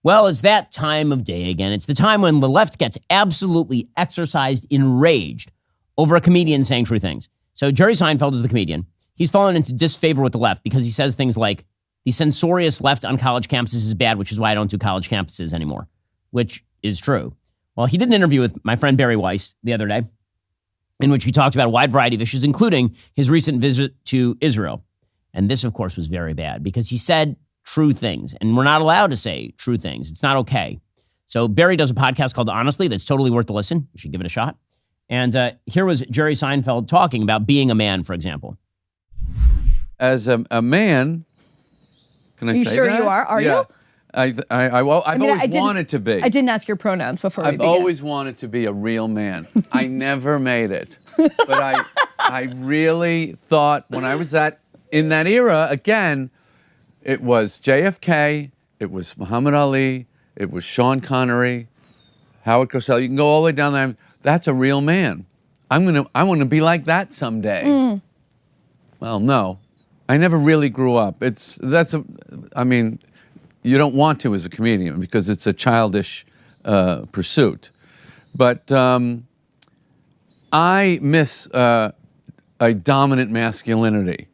Well, it's that time of day again. It's the time when the left gets absolutely exercised, enraged over a comedian saying true things. So Jerry Seinfeld is the comedian. He's fallen into disfavor with the left because he says things like, the censorious left on college campuses is bad, which is why I don't do college campuses anymore, which is true. Well, he did an interview with my friend Bari Weiss the other day, in which he talked about a wide variety of issues, including his recent visit to Israel. And this, of course, was very bad because he said true things, and we're not allowed to say true things. It's not okay. So Barry does a podcast called Honestly that's totally worth the listen. You should give it a shot. And here was Jerry Seinfeld talking about being a man, for example. As a man, can I say that? You sure you are? Are you? I've always wanted to be. I didn't ask your pronouns before we began. I've always wanted to be a real man. I never made it. But I really thought when I was in that era, again, it was JFK, it was Muhammad Ali, it was Sean Connery, Howard Cosell. You can go all the way down there. That's a real man. I want to be like that someday. Well, no. I never really grew up. You don't want to as a comedian because it's a childish pursuit. But I miss a dominant masculinity.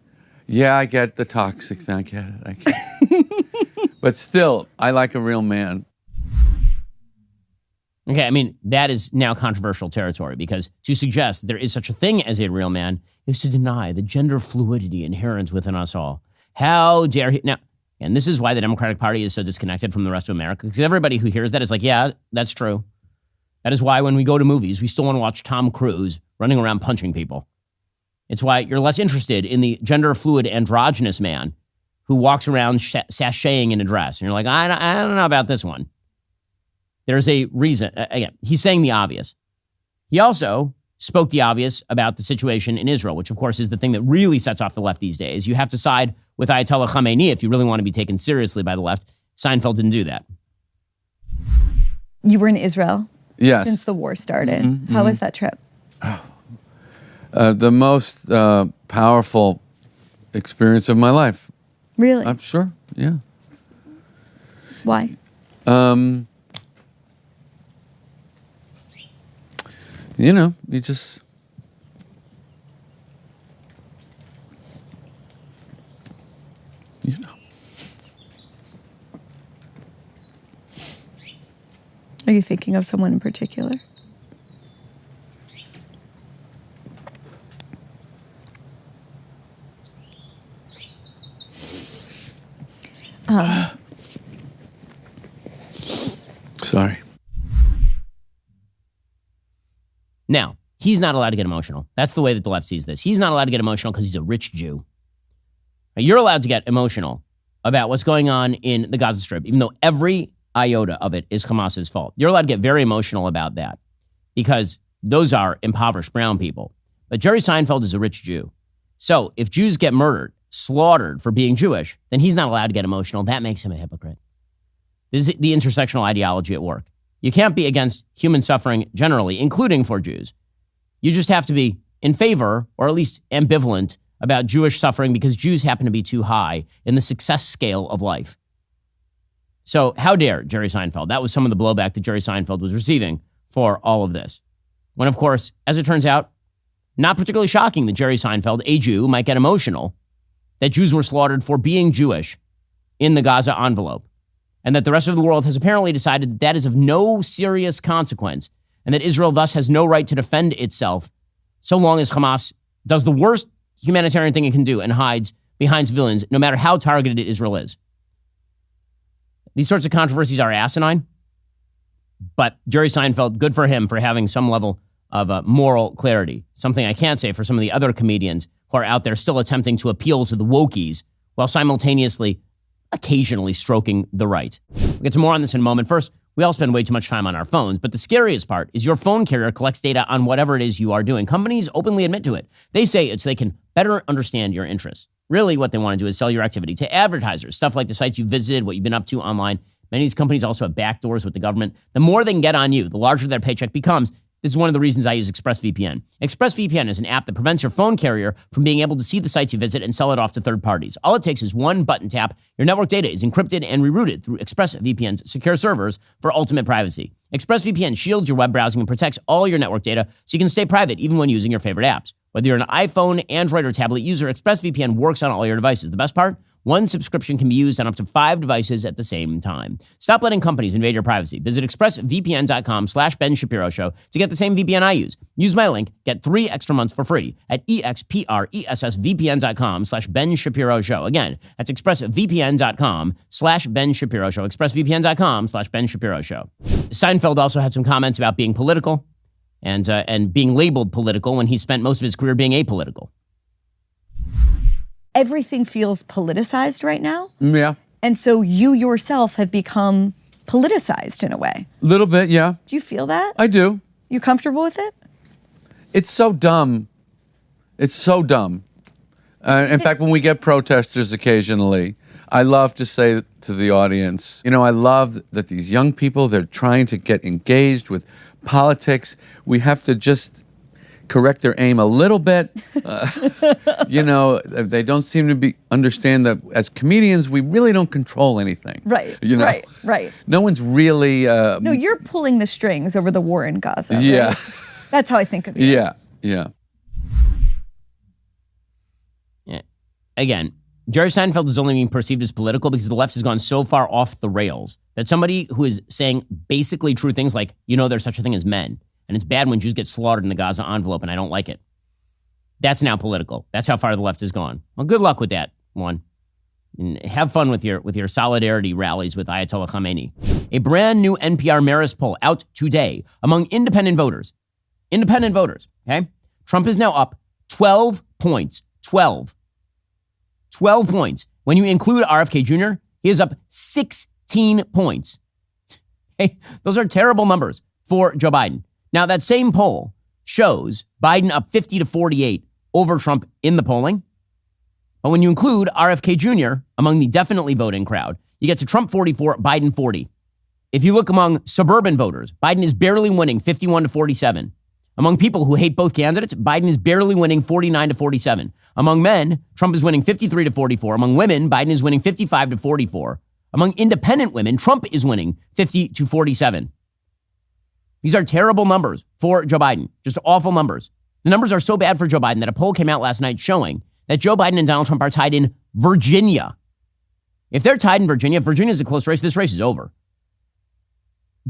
Yeah, I get the toxic thing. I get it. But still, I like a real man. Okay, I mean, that is now controversial territory because to suggest that there is such a thing as a real man is to deny the gender fluidity inherent within us all. How dare he? Now, and this is why the Democratic Party is so disconnected from the rest of America, because everybody who hears that is like, yeah, that's true. That is why when we go to movies, we still want to watch Tom Cruise running around punching people. It's why you're less interested in the gender fluid androgynous man who walks around sashaying in a dress. And you're like, I don't know about this one. There's a reason. Again, he's saying the obvious. He also spoke the obvious about the situation in Israel, which, of course, is the thing that really sets off the left these days. You have to side with Ayatollah Khamenei if you really want to be taken seriously by the left. Seinfeld didn't do that. You were in Israel Yes. since the war started. How was that trip? The most powerful experience of my life. Really? I'm sure, yeah. Why? You just... Are you thinking of someone in particular? Sorry. Now, he's not allowed to get emotional. That's the way that the left sees this. He's not allowed to get emotional because he's a rich Jew. Now, you're allowed to get emotional about what's going on in the Gaza Strip, even though every iota of it is Hamas's fault. You're allowed to get very emotional about that because those are impoverished brown people. But Jerry Seinfeld is a rich Jew. So if Jews get murdered, slaughtered for being Jewish, then he's not allowed to get emotional. That makes him a hypocrite. This is the intersectional ideology at work. You can't be against human suffering generally, including for Jews. You just have to be in favor, or at least ambivalent, about Jewish suffering because Jews happen to be too high in the success scale of life. So how dare Jerry Seinfeld? That was some of the blowback that Jerry Seinfeld was receiving for all of this. When, of course, as it turns out, not particularly shocking that Jerry Seinfeld, a Jew, might get emotional that Jews were slaughtered for being Jewish in the Gaza envelope, and that the rest of the world has apparently decided that that is of no serious consequence, and that Israel thus has no right to defend itself so long as Hamas does the worst humanitarian thing it can do and hides behind civilians, no matter how targeted Israel is. These sorts of controversies are asinine, but Jerry Seinfeld, good for him for having some level of moral clarity, something I can't say for some of the other comedians who are out there still attempting to appeal to the wokies while simultaneously occasionally stroking the right. We'll get to more on this in a moment. First, we all spend way too much time on our phones, but the scariest part is your phone carrier collects data on whatever it is you are doing. Companies openly admit to it. They say it's so they can better understand your interests. Really, what they want to do is sell your activity to advertisers, stuff like the sites you visited, what you've been up to online. Many of these companies also have backdoors with the government. The more they can get on you, the larger their paycheck becomes, This is one of the reasons I use ExpressVPN. ExpressVPN is an app that prevents your phone carrier from being able to see the sites you visit and sell it off to third parties. All it takes is one button tap. Your network data is encrypted and rerouted through ExpressVPN's secure servers for ultimate privacy. ExpressVPN shields your web browsing and protects all your network data so you can stay private even when using your favorite apps. Whether you're an iPhone, Android, or tablet user, ExpressVPN works on all your devices. The best part? One subscription can be used on up to 5 devices at the same time. Stop letting companies invade your privacy. Visit expressvpn.com/Ben Shapiro Show to get the same VPN I use. Use my link, get 3 extra months for free at expressvpn.com/Ben Shapiro Show. Again, that's expressvpn.com/Ben Shapiro Show. expressvpn.com/Ben Shapiro Show. Seinfeld also had some comments about being political and being labeled political when he spent most of his career being apolitical. Everything feels politicized right now. Yeah. And so you yourself have become politicized in a way. A little bit, yeah. Do you feel that? I do. You comfortable with it? It's so dumb. It's so dumb. In fact, when we get protesters occasionally, I love to say to the audience, I love that these young people, they're trying to get engaged with politics. We have to just correct their aim a little bit. They don't seem to understand that as comedians, we really don't control anything. Right, right. No one's really... No, you're pulling the strings over the war in Gaza. Yeah. Right? That's how I think of you. Yeah. Again, Jerry Seinfeld is only being perceived as political because the left has gone so far off the rails that somebody who is saying basically true things like, there's such a thing as men, and it's bad when Jews get slaughtered in the Gaza envelope, and I don't like it. That's now political. That's how far the left has gone. Well, good luck with that one. And have fun with your solidarity rallies with Ayatollah Khamenei. A brand new NPR Marist poll out today among independent voters. Independent voters, okay? Trump is now up 12 points. 12 points. When you include RFK Jr., he is up 16 points. Hey, those are terrible numbers for Joe Biden. Now, that same poll shows Biden up 50 to 48 over Trump in the polling. But when you include RFK Jr. among the definitely voting crowd, you get to Trump 44, Biden 40. If you look among suburban voters, Biden is barely winning 51 to 47. Among people who hate both candidates, Biden is barely winning 49 to 47. Among men, Trump is winning 53 to 44. Among women, Biden is winning 55 to 44. Among independent women, Trump is winning 50 to 47. These are terrible numbers for Joe Biden, just awful numbers. The numbers are so bad for Joe Biden that a poll came out last night showing that Joe Biden and Donald Trump are tied in Virginia. If they're tied in Virginia, if Virginia is a close race, this race is over.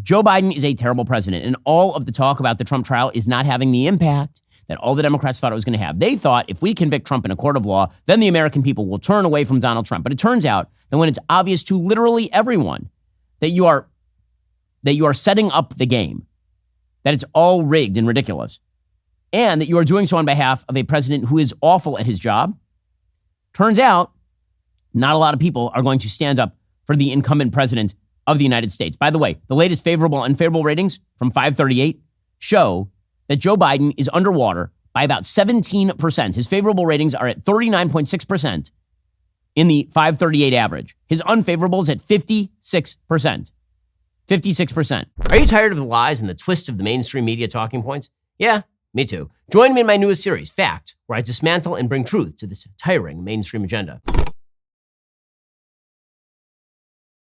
Joe Biden is a terrible president, and all of the talk about the Trump trial is not having the impact that all the Democrats thought it was going to have. They thought if we convict Trump in a court of law, then the American people will turn away from Donald Trump. But it turns out that when it's obvious to literally everyone that you are setting up the game, that it's all rigged and ridiculous, and that you are doing so on behalf of a president who is awful at his job, turns out not a lot of people are going to stand up for the incumbent president of the United States. By the way, the latest favorable and unfavorable ratings from 538 show that Joe Biden is underwater by about 17%. His favorable ratings are at 39.6% in the 538 average. His unfavorable is at 56%. 56%. Are you tired of the lies and the twists of the mainstream media talking points? Yeah, me too. Join me in my newest series, Fact, where I dismantle and bring truth to this tiring mainstream agenda.